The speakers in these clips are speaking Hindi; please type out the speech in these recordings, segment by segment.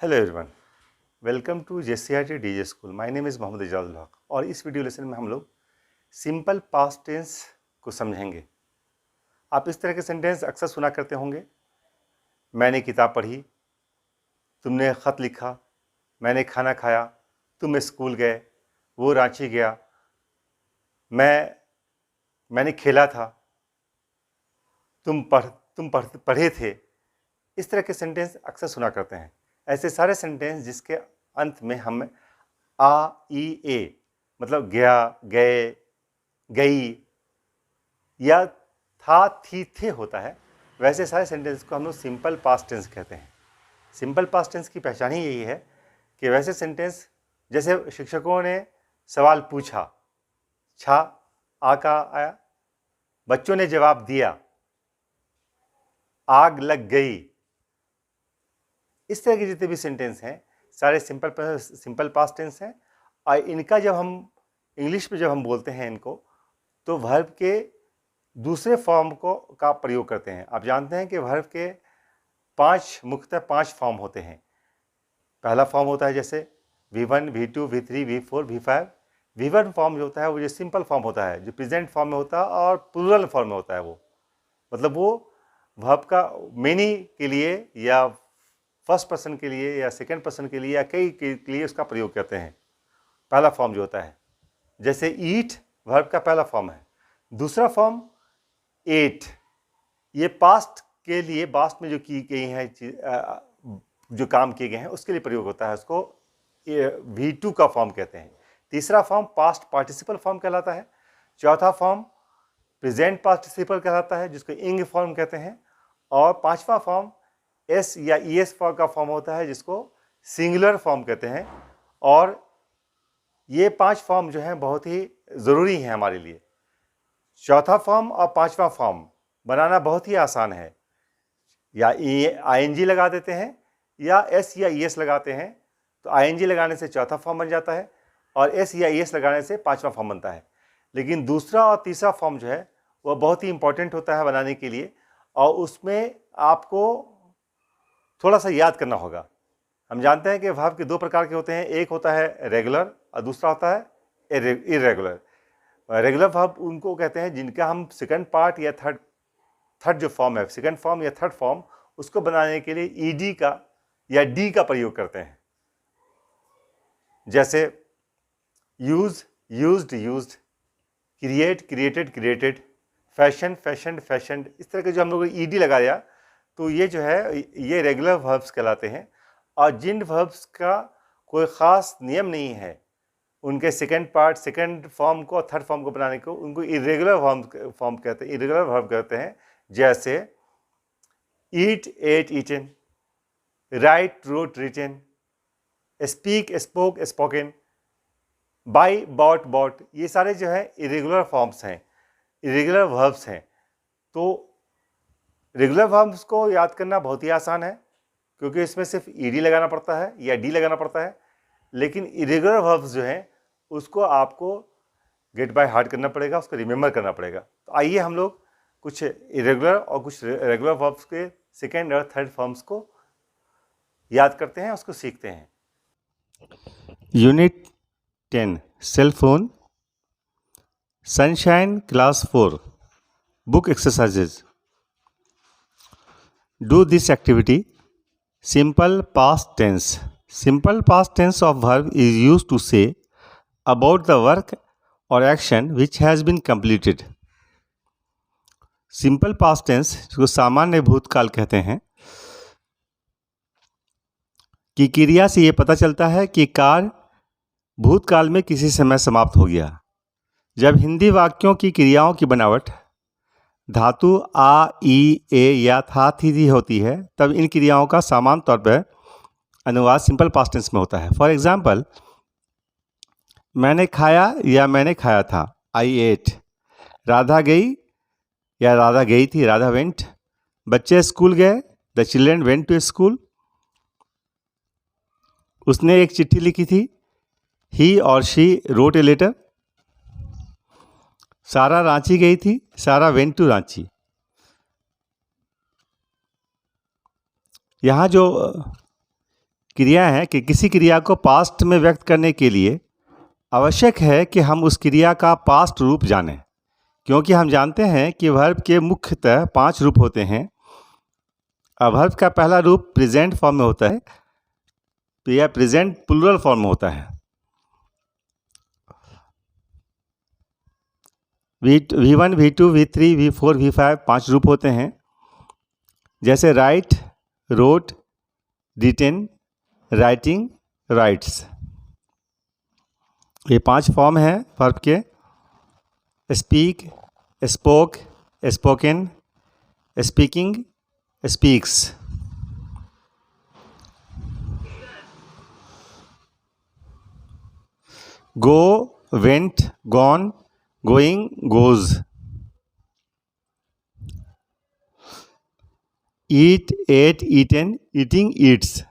Hello everyone, welcome to JCRT DJ school. My name is Mohammad Ejaz Haq और इस वीडियो लेसन में हम लोग सिंपल पास्ट टेंस को समझेंगे। आप इस तरह के सेंटेंस अक्सर सुना करते होंगे। मैंने किताब पढ़ी, तुमने ख़त लिखा, मैंने खाना खाया, तुम स्कूल गए, वो रांची गया, मैंने खेला था, तुम पढ़े थे। इस तरह के सेंटेंस अक्सर सुना करते हैं। ऐसे सारे सेंटेंस जिसके अंत में हम आ ई ए मतलब गया, गए, गई या था, थी, थे होता है, वैसे सारे सेंटेंस को हम लोग सिंपल पास्ट टेंस कहते हैं। सिंपल पास्ट टेंस की पहचान ही यही है कि वैसे सेंटेंस जैसे शिक्षकों ने सवाल पूछा, छा आ का आया, बच्चों ने जवाब दिया, आग लग गई। इस तरह के जितने भी सेंटेंस हैं सारे सिंपल पास्ट टेंस हैं। और इनका जब हम इंग्लिश में जब हम बोलते हैं इनको, तो वर्ब के दूसरे फॉर्म का प्रयोग करते हैं। आप जानते हैं कि वर्ब के मुख्यतः पांच फॉर्म होते हैं। पहला फॉर्म होता है जैसे V1, V2, V3, V4, V5। V1 form जो होता है वो जो सिंपल फॉर्म होता है, जो प्रेजेंट फॉर्म में होता है और प्लूरल फॉर्म में होता है। वो मतलब वो वर्ब का मेनी के लिए या फर्स्ट पर्सन के लिए या सेकंड पर्सन के लिए या कई के लिए उसका प्रयोग करते हैं। पहला फॉर्म जो होता है जैसे ईट वर्ब का पहला फॉर्म है। दूसरा फॉर्म एट, ये पास्ट के लिए पास्ट में जो की गई है जो काम किए गए हैं उसके लिए प्रयोग होता है, उसको V2 का फॉर्म कहते हैं। तीसरा फॉर्म पास्ट पार्टिसिपल फॉर्म कहलाता है। चौथा फॉर्म प्रेजेंट पार्टिसिपल कहलाता है जिसको इंग फॉर्म कहते हैं। और पांचवा फॉर्म एस या ES फॉर्म का फॉर्म होता है जिसको सिंगुलर फॉर्म कहते हैं। और ये पांच फॉर्म जो हैं बहुत ही ज़रूरी हैं हमारे लिए। चौथा फॉर्म और पांचवा फॉर्म बनाना बहुत ही आसान है। या ING लगा देते हैं या S या ES लगाते हैं, तो ING लगाने से चौथा फॉर्म बन जाता है और S या ES लगाने से पांचवा फॉर्म बनता है। लेकिन दूसरा और तीसरा फॉर्म जो है वह बहुत ही इंपॉर्टेंट होता है बनाने के लिए, और उसमें आपको थोड़ा सा याद करना होगा। हम जानते हैं कि वर्ब के दो प्रकार के होते हैं, एक होता है रेगुलर और दूसरा होता है इरेगुलर। रेगुलर वर्ब उनको कहते हैं जिनका हम सेकंड पार्ट या थर्ड जो फॉर्म है, सेकंड फॉर्म या थर्ड फॉर्म, उसको बनाने के लिए ED का या D का प्रयोग करते हैं। जैसे use, used, used, create, created, created, fashion, fashioned, fashioned. इस तरह के जो हम लोग ED लगा दिया तो ये जो है ये रेगुलर वर्ब्स कहलाते हैं। और जिन वर्ब्स का कोई ख़ास नियम नहीं है उनके सेकंड पार्ट, सेकंड फॉर्म को और थर्ड फॉर्म को बनाने को, उनको इरेगुलर फॉर्म कहते हैं, इरेगुलर वर्ब कहते हैं। जैसे eat, ate, eaten, write, wrote, written, speak, spoke, spoken, buy, bought, bought. ये सारे जो है इरेगुलर फॉर्म्स हैं, इरेगुलर वर्ब्स हैं। तो रेगुलर वर्ब्स को याद करना बहुत ही आसान है क्योंकि इसमें सिर्फ ED लगाना पड़ता है या D लगाना पड़ता है। लेकिन इरेगुलर वर्ब्स जो हैं उसको आपको गेट बाय हार्ट करना पड़ेगा, उसको रिमेंबर करना पड़ेगा। तो आइए हम लोग कुछ इरेगुलर और कुछ रेगुलर वर्ब्स के सेकेंड और थर्ड फॉर्म्स को याद करते हैं, उसको सीखते हैं। Unit 10 cell phone, sunshine, class 4, book exercises. Do this activity. Simple past tense. Simple past tense of verb is used to say about the work or action which has been completed. Simple past tense जिसको सामान्य भूतकाल कहते हैं कि क्रिया से ये पता चलता है कि कार्य भूतकाल में किसी समय समाप्त हो गया। जब हिंदी वाक्यों की क्रियाओं की बनावट धातु आ, ई, ए या था, थी होती है तब इन क्रियाओं का सामान्य तौर पर अनुवाद सिंपल पास्ट टेंस में होता है। फॉर एग्जाम्पल, मैंने खाया या मैंने खाया था, आई एट। राधा गई या राधा गई थी, राधा वेंट। बच्चे स्कूल गए, the children went to school. उसने एक चिट्ठी लिखी थी, ही और शी रोट ए लेटर। सारा रांची गई थी, सारा वेंट टू रांची। यहाँ जो क्रिया हैं कि किसी क्रिया को पास्ट में व्यक्त करने के लिए आवश्यक है कि हम उस क्रिया का पास्ट रूप जानें, क्योंकि हम जानते हैं कि वर्ब के मुख्यतः 5 रूप होते हैं। वर्ब का पहला रूप प्रेजेंट फॉर्म में होता है या प्रेजेंट प्लूरल फॉर्म में होता है। V1, V2, V3, V4, V5 5 रूप होते हैं, जैसे write, wrote, written, writing, writes. ये 5 फॉर्म हैं वर्ब के। Speak, spoke, spoken, speaking, speaks. Go, went, gone, going, goes. Eat, ate, eaten, eating, eats.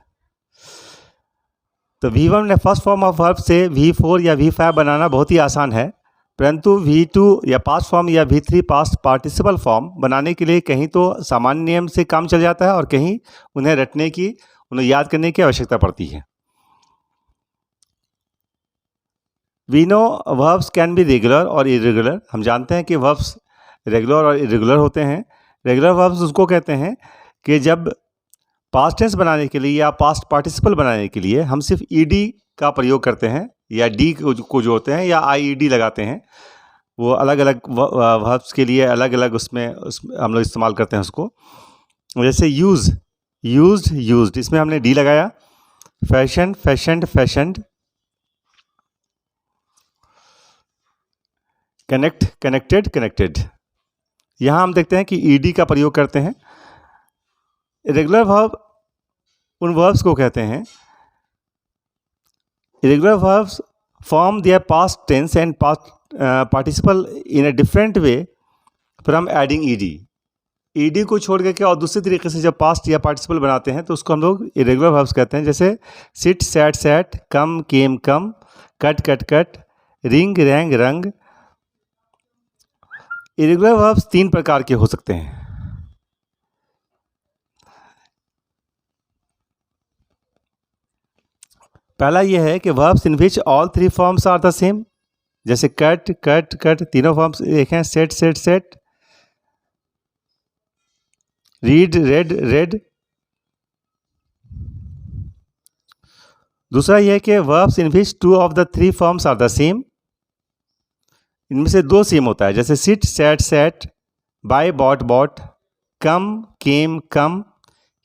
तो V1 में फर्स्ट फॉर्म ऑफ वर्ब से V4 या V5 बनाना बहुत ही आसान है, परंतु V2 या पास्ट फॉर्म या V3 पास्ट पार्टिसिपल फॉर्म बनाने के लिए कहीं तो सामान्य नियम से काम चल जाता है और कहीं उन्हें रटने की, उन्हें याद करने की आवश्यकता पड़ती है। We know verbs can be regular और इरेगुलर। हम जानते हैं कि वर्ब्स रेगुलर और इरेगुलर होते हैं। रेगुलर वर्ब्स उसको कहते हैं कि जब पास्ट टेंस बनाने के लिए या पास्ट पार्टिसिपल बनाने के लिए हम सिर्फ ईडी का प्रयोग करते हैं या डी को जोड़ते हैं या आईईडी लगाते हैं। वो अलग अलग वर्ब्स के लिए अलग अलग उसमें हम लोग इस्तेमाल करते हैं उसको। जैसे यूज़, यूज्ड, यूज्ड, इसमें हमने डी लगाया। Fashion, fashioned, fashioned. Connect, connected, connected. यहाँ हम देखते हैं कि ईडी का प्रयोग करते हैं। रेगुलर वर्ब उन वर्ब्स को कहते हैं, irregular verbs form their past tense and past participle in a different way from adding ed। ed को छोड़ करके और दूसरे तरीके से जब पास्ट या पार्टिसिपल बनाते हैं तो उसको हम लोग irregular verbs कहते हैं। जैसे sit, sat, sat, come, came, come, cut, cut, cut, ring, rang, rung. irregular verbs 3 प्रकार के हो सकते हैं। पहला यह है कि verbs in which all 3 forms are the same, जैसे कट, कट, कट, तीनों फॉर्म्स एक हैं। Set, set, set. Read, red, red. दूसरा यह है कि verbs in which 2 of the 3 forms are the same, इनमें से 2 सेम होता है, जैसे sit, sat, sat, buy, bought, bought, come, came, come,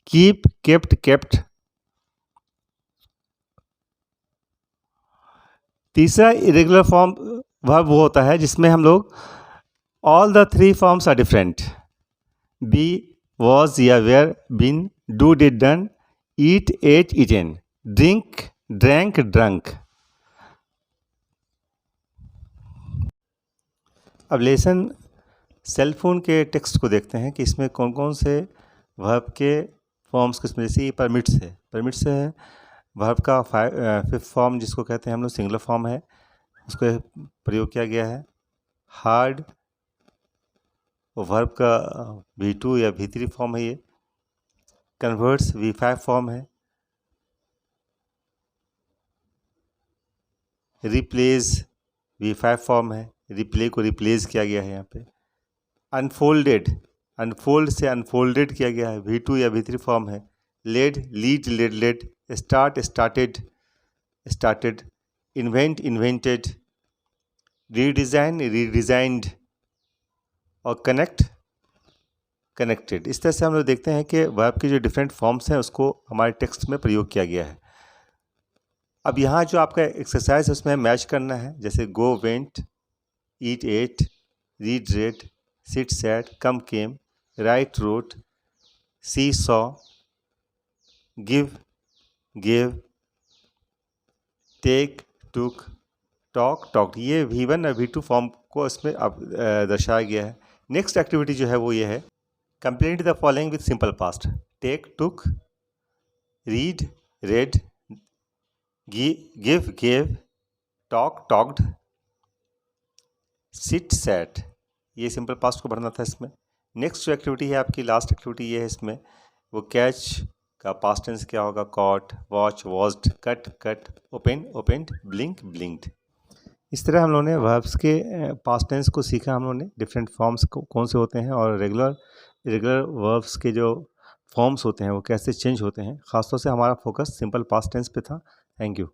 keep, kept, kept. तीसरा इरेगुलर फॉर्म वर्ब वो होता है जिसमें हम लोग all the 3 forms are different. Be, was या were, been, do, did, done, eat, ate, eaten, drink, drank, drunk. अब लेसन सेल फोन के टेक्स्ट को देखते हैं कि इसमें कौन कौन से वर्ब के फॉर्म्स किसमें, जैसे परमिट्स है। परमिट्स है वर्ब का 5th फॉर्म जिसको कहते हैं हम लोग सिंगुलर फॉर्म है, उसको प्रयोग किया गया है। हार्ड वो वर्ब का V2 या V3 फॉर्म है। ये कन्वर्ट्स V5 फॉर्म है। रिप्लेस V5 फॉर्म है, रिप्ले को रिप्लेस किया गया है यहाँ पे। अनफोल्डेड, अनफोल्ड से अनफोल्डेड किया गया है, V2 या V3 फॉर्म है। Led, lead, led, led. Start, started, started. Invent, invented. Redesign, redesigned. और कनेक्ट, कनेक्टेड। इस तरह से हम लोग देखते हैं कि वर्ब की जो डिफरेंट फॉर्म्स हैं उसको हमारे टेक्स्ट में प्रयोग किया गया है। अब यहाँ जो आपका एक्सरसाइज है उसमें मैच करना है, जैसे go, went, eat, ate, read, read, sit, sat, come, came, write, wrote, see, saw, give, gave, take, took, talk, talk. ये V1 और V2 फॉर्म को इसमें अब दर्शाया गया है। नेक्स्ट एक्टिविटी जो है वो ये है, complete the following with simple past. Take, took, read, read, give, gave, talk, talked, sit, sat. ये सिंपल पास्ट को भरना था इसमें। नेक्स्ट जो एक्टिविटी है आपकी, लास्ट एक्टिविटी ये है इसमें, वो कैच का पास्ट टेंस क्या होगा? Caught, watch, watched, cut, cut, open, opened, blink, blinked. इस तरह हम लोगों ने वर्ब्स के पास्ट टेंस को सीखा हम लोगों ने, डिफरेंट फॉर्म्स कौन से होते हैं और रेगुलर वर्ब्स के जो फॉर्म्स होते हैं वो कैसे चेंज होते हैं। ख़ासतौर से हमारा फोकस सिंपल पास्ट टेंस पे था। Thank you.